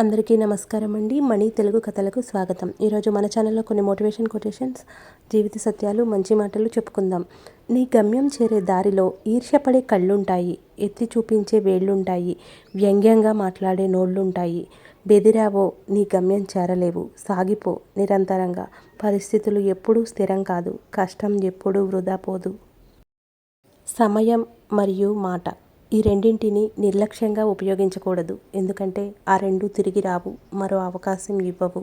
అందరికీ నమస్కారం అండి. మనీ తెలుగు కథలకు స్వాగతం. ఈరోజు మన ఛానల్లో కొన్ని మోటివేషన్ కొటేషన్స్, జీవిత సత్యాలు, మంచి మాటలు చెప్పుకుందాం. నీ గమ్యం చేరే దారిలో ఈర్ష్యపడే కళ్ళుంటాయి, ఎత్తి చూపించే వేళ్ళుంటాయి, వ్యంగ్యంగా మాట్లాడే నోళ్ళుంటాయి. బెదిరావో నీ గమ్యం చేరలేవు, సాగిపో నిరంతరంగా. పరిస్థితులు ఎప్పుడూ స్థిరం కాదు, కష్టం ఎప్పుడూ వృధా పోదు. సమయం మరియు మాట, ఈ రెండింటిని నిర్లక్ష్యంగా ఉపయోగించకూడదు. ఎందుకంటే ఆ రెండు తిరిగి రావు, మరో అవకాశం ఇవ్వవు.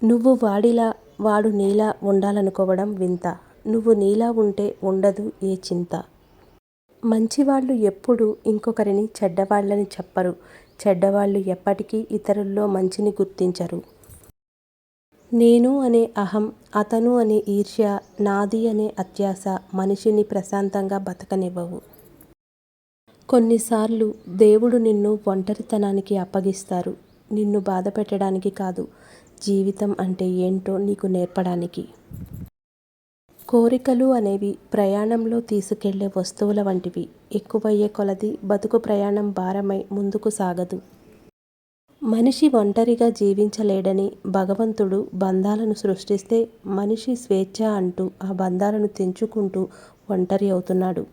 నువ్వు వాడిలా వాడు నీలా ఉండాలనుకోవడం వింత. నువ్వు నీలా ఉంటే ఉండదు ఏ చింత. మంచివాళ్ళు ఎప్పుడూ ఇంకొకరిని చెడ్డవాళ్ళని చెప్పరు. చెడ్డవాళ్ళు ఎప్పటికీ ఇతరుల్లో మంచిని గుర్తించరు. నేను అనే అహం, అతను అనే ఈర్ష్య, నాది అనే అత్యాశ మనిషిని ప్రశాంతంగా బతకనివ్వవు. కొన్నిసార్లు దేవుడు నిన్ను ఒంటరితనానికి అప్పగిస్తారు. నిన్ను బాధ పెట్టడానికి కాదు, జీవితం అంటే ఏంటో నీకు నేర్పడానికి. కోరికలు అనేవి ప్రయాణంలో తీసుకెళ్లే వస్తువుల వంటివి. ఎక్కువయ్యే కొలది బతుకు ప్రయాణం భారమై ముందుకు సాగదు. మనిషి ఒంటరిగా జీవించలేడని భగవంతుడు బంధాలను సృష్టిస్తే మనిషి స్వేచ్ఛ అంటూ ఆ బంధాలను తెంచుకుంటూ ఒంటరి అవుతున్నాడు.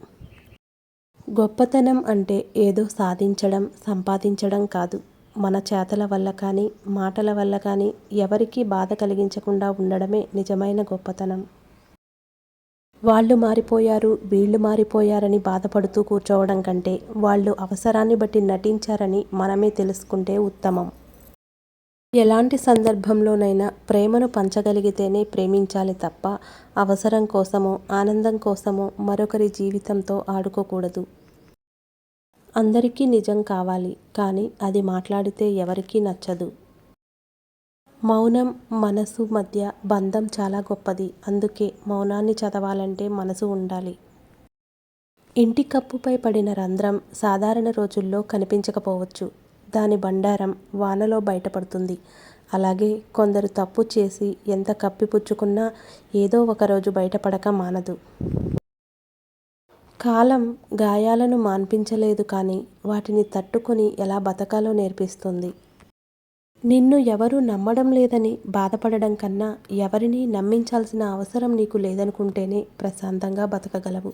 గొప్పతనం అంటే ఏదో సాధించడం, సంపాదించడం కాదు. మన చేతల వల్ల కానీ, మాటల వల్ల కానీ ఎవరికీ బాధ కలిగించకుండా ఉండడమే నిజమైన గొప్పతనం. వాళ్ళు మారిపోయారు, వీళ్ళు మారిపోయారని బాధపడుతూ కూర్చోవడం కంటే వాళ్ళు అవసరాన్ని బట్టి నటించారని మనమే తెలుసుకుంటే ఉత్తమం. ఎలాంటి సందర్భంలోనైనా ప్రేమను పంచగలిగితేనే ప్రేమించాలి తప్ప అవసరం కోసమో, ఆనందం కోసమో మరొకరి జీవితంతో ఆడుకోకూడదు. అందరికీ నిజం కావాలి, కానీ అది మాట్లాడితే ఎవరికీ నచ్చదు. మౌనం మనసు మధ్య బంధం చాలా గొప్పది. అందుకే మౌనాన్ని చదవాలంటే మనసు ఉండాలి. ఇంటి కప్పుపై పడిన రంధ్రం సాధారణ రోజుల్లో కనిపించకపోవచ్చు. దాని బండారం వానలో బయటపడుతుంది. అలాగే కొందరు తప్పు చేసి ఎంత కప్పిపుచ్చుకున్నా ఏదో ఒకరోజు బయటపడక మానదు. కాలం గాయాలను మాన్పించలేదు, కానీ వాటిని తట్టుకొని ఎలా బతకాలో నేర్పిస్తుంది. నిన్ను ఎవరూ నమ్మడం లేదని బాధపడడం కన్నా ఎవరినీ నమ్మించాల్సిన అవసరం నీకు లేదనుకుంటేనే ప్రశాంతంగా బతకగలవు.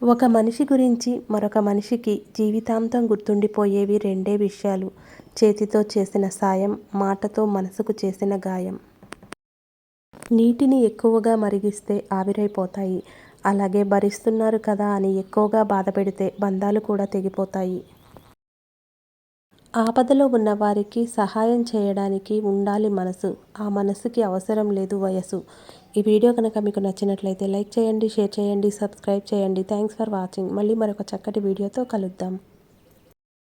ఒక మనిషి గురించి మరొక మనిషికి జీవితాంతం గుర్తుండిపోయేవి రెండే విషయాలు: చేతితో చేసిన సాయం, మాటతో మనసుకు చేసిన గాయం. నీటిని ఎక్కువగా మరిగిస్తే ఆవిరైపోతాయి. అలాగే భరిస్తున్నారు కదా అని ఎక్కువగా బాధ పెడితే బంధాలు కూడా తెగిపోతాయి. ఆపదలో ఉన్నవారికి సహాయం చేయడానికి ఉండాలి మనసు. ఆ మనసుకి అవసరం లేదు వయసు. ఈ వీడియో కనుక మీకు నచ్చినట్లయితే లైక్ చేయండి, షేర్ చేయండి, సబ్స్క్రైబ్ చేయండి. Thanks for watching. మళ్ళీ మరొక చక్కటి వీడియోతో కలుద్దాం.